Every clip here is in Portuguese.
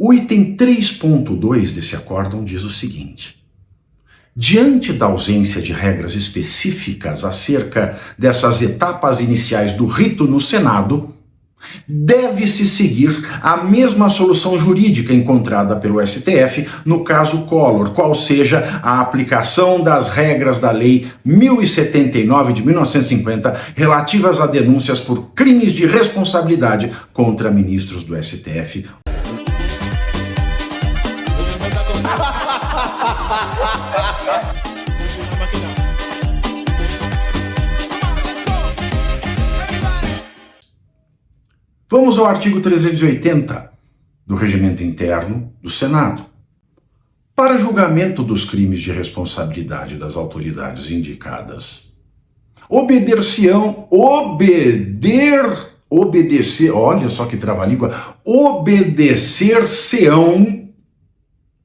O item 3.2 desse acórdão diz o seguinte: diante da ausência de regras específicas acerca dessas etapas iniciais do rito no Senado, deve-se seguir a mesma solução jurídica encontrada pelo STF no caso Collor, qual seja a aplicação das regras da Lei 1079 de 1950 relativas a denúncias por crimes de responsabilidade contra ministros do STF. Vamos ao artigo 380 do Regimento Interno do Senado. Para julgamento dos crimes de responsabilidade das autoridades indicadas, olha só que trava-língua,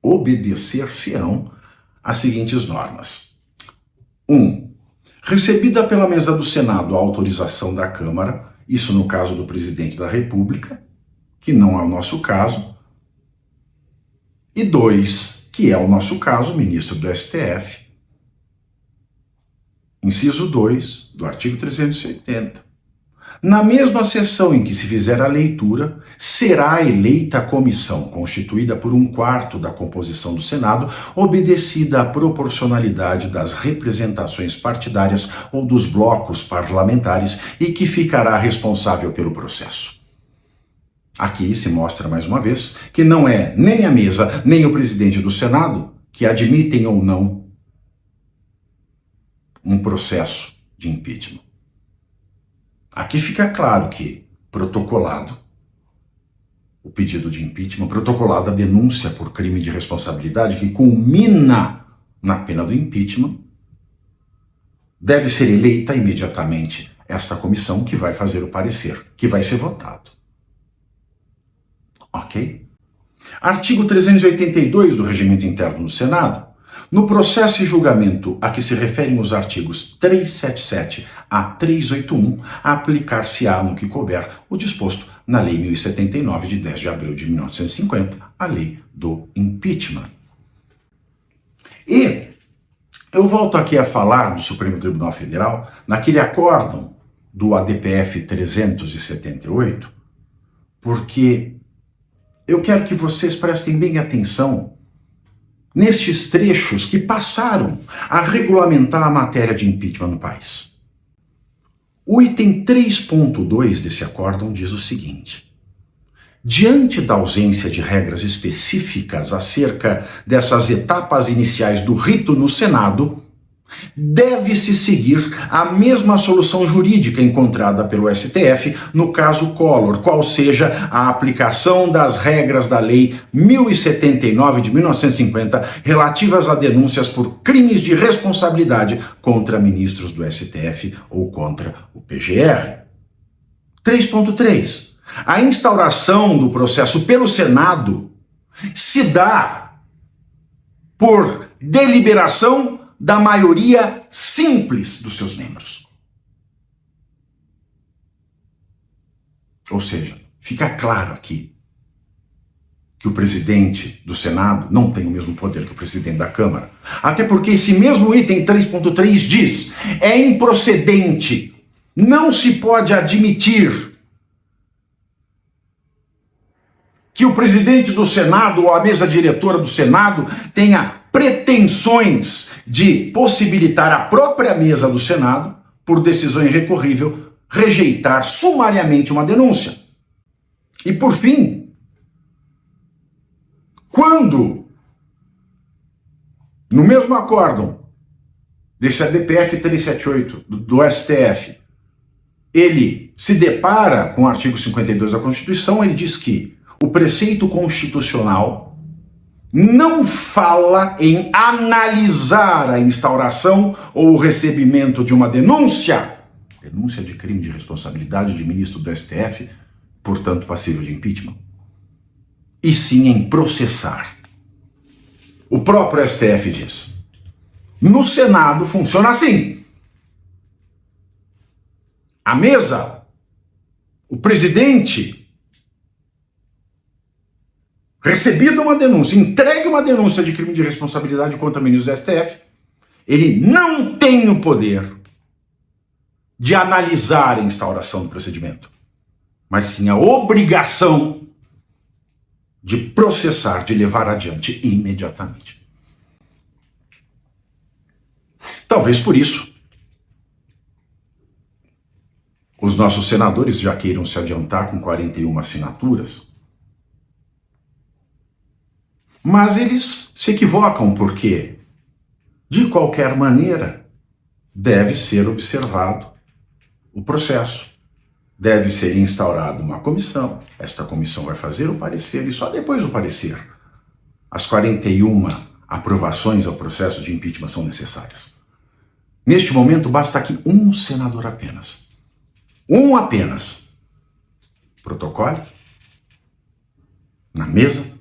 obedecer-se-ão as seguintes normas. 1. Recebida pela mesa do Senado a autorização da Câmara, isso no caso do presidente da República, que não é o nosso caso. E 2, que é o nosso caso, o ministro do STF. Inciso 2 do artigo 380. Na mesma sessão em que se fizer a leitura, será eleita a comissão, constituída por 1/4 da composição do Senado, obedecida à proporcionalidade das representações partidárias ou dos blocos parlamentares e que ficará responsável pelo processo. Aqui se mostra mais uma vez que não é nem a mesa, nem o presidente do Senado que admitem ou não um processo de impeachment. Aqui fica claro que, protocolado o pedido de impeachment, protocolada a denúncia por crime de responsabilidade que culmina na pena do impeachment, deve ser eleita imediatamente esta comissão que vai fazer o parecer, que vai ser votado. Ok? Artigo 382 do Regimento Interno do Senado. No processo e julgamento a que se referem os artigos 377 a 381, aplicar-se-á no que couber o disposto na Lei 1079 de 10 de abril de 1950, a Lei do Impeachment. E eu volto aqui a falar do Supremo Tribunal Federal, naquele acórdão do ADPF 378, porque eu quero que vocês prestem bem atenção nestes trechos que passaram a regulamentar a matéria de impeachment no país. O item 3.2 desse acórdão diz o seguinte: diante da ausência de regras específicas acerca dessas etapas iniciais do rito no Senado, deve-se seguir a mesma solução jurídica encontrada pelo STF no caso Collor, qual seja a aplicação das regras da Lei 1079 de 1950 relativas a denúncias por crimes de responsabilidade contra ministros do STF ou contra o PGR. 3.3. A instauração do processo pelo Senado se dá por deliberação da maioria simples dos seus membros. Ou seja, fica claro aqui que o presidente do Senado não tem o mesmo poder que o presidente da Câmara. Até porque esse mesmo item 3.3 diz: é improcedente, não se pode admitir que o presidente do Senado ou a mesa diretora do Senado tenha pretensões de possibilitar a própria mesa do Senado, por decisão irrecorrível, rejeitar sumariamente uma denúncia. E por fim, quando, no mesmo acórdão desse ADPF 378 do STF, ele se depara com o artigo 52 da Constituição, ele diz que o preceito constitucional não fala em analisar a instauração ou o recebimento de uma denúncia de crime de responsabilidade de ministro do STF, portanto passível de impeachment, e sim em processar. O próprio STF diz: no Senado funciona assim. A mesa, o presidente recebida uma denúncia, entregue uma denúncia de crime de responsabilidade contra ministros do STF, ele não tem o poder de analisar a instauração do procedimento, mas sim a obrigação de processar, de levar adiante imediatamente. Talvez por isso os nossos senadores já queiram se adiantar com 41 assinaturas, mas eles se equivocam porque, de qualquer maneira, deve ser observado o processo. Deve ser instaurada uma comissão. Esta comissão vai fazer o parecer e só depois do parecer as 41 aprovações ao processo de impeachment são necessárias. Neste momento, basta que um senador apenas. Um apenas. Protocole. Na mesa.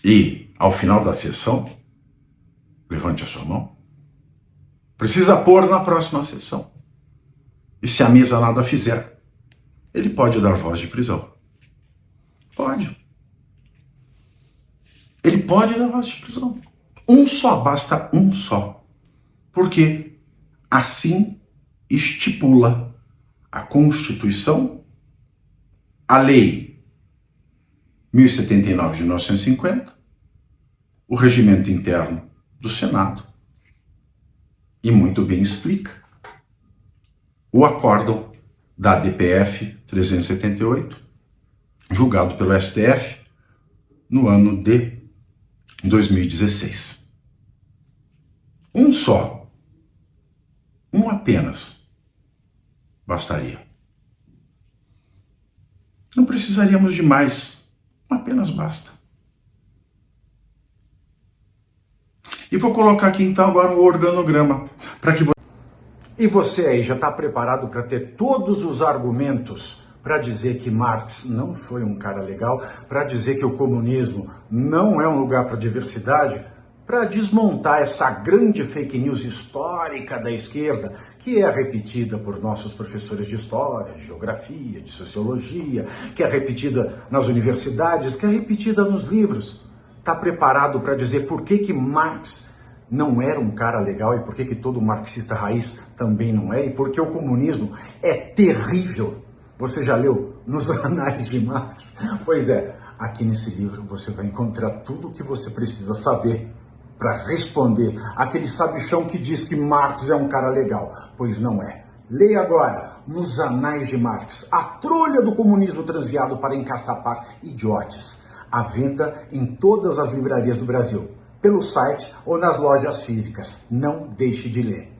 E, ao final da sessão, levante a sua mão. Precisa pôr na próxima sessão. E se a mesa nada fizer, ele pode dar voz de prisão. Pode. Ele pode dar voz de prisão. Um só, basta um só. Porque assim estipula a Constituição, a Lei 1079 de 1950, o regimento interno do Senado, e muito bem explica o acórdão da DPF 378, julgado pelo STF no ano de 2016. Um só, um apenas, bastaria. Não precisaríamos de mais, apenas basta. E vou colocar aqui então agora um organograma para que você... E você aí já está preparado para ter todos os argumentos para dizer que Marx não foi um cara legal, para dizer que o comunismo não é um lugar para diversidade, para desmontar essa grande fake news histórica da esquerda, que é repetida por nossos professores de história, de geografia, de sociologia, que é repetida nas universidades, que é repetida nos livros. Está preparado para dizer por que Marx não era um cara legal e por que todo marxista raiz também não é, e por que o comunismo é terrível? Você já leu nos Anais de Marx? Pois é, aqui nesse livro você vai encontrar tudo o que você precisa saber para responder aquele sabichão que diz que Marx é um cara legal, pois não é. Leia agora, nos Anais de Marx, a trolha do comunismo transviado para encaçapar idiotes, à venda em todas as livrarias do Brasil, pelo site ou nas lojas físicas. Não deixe de ler.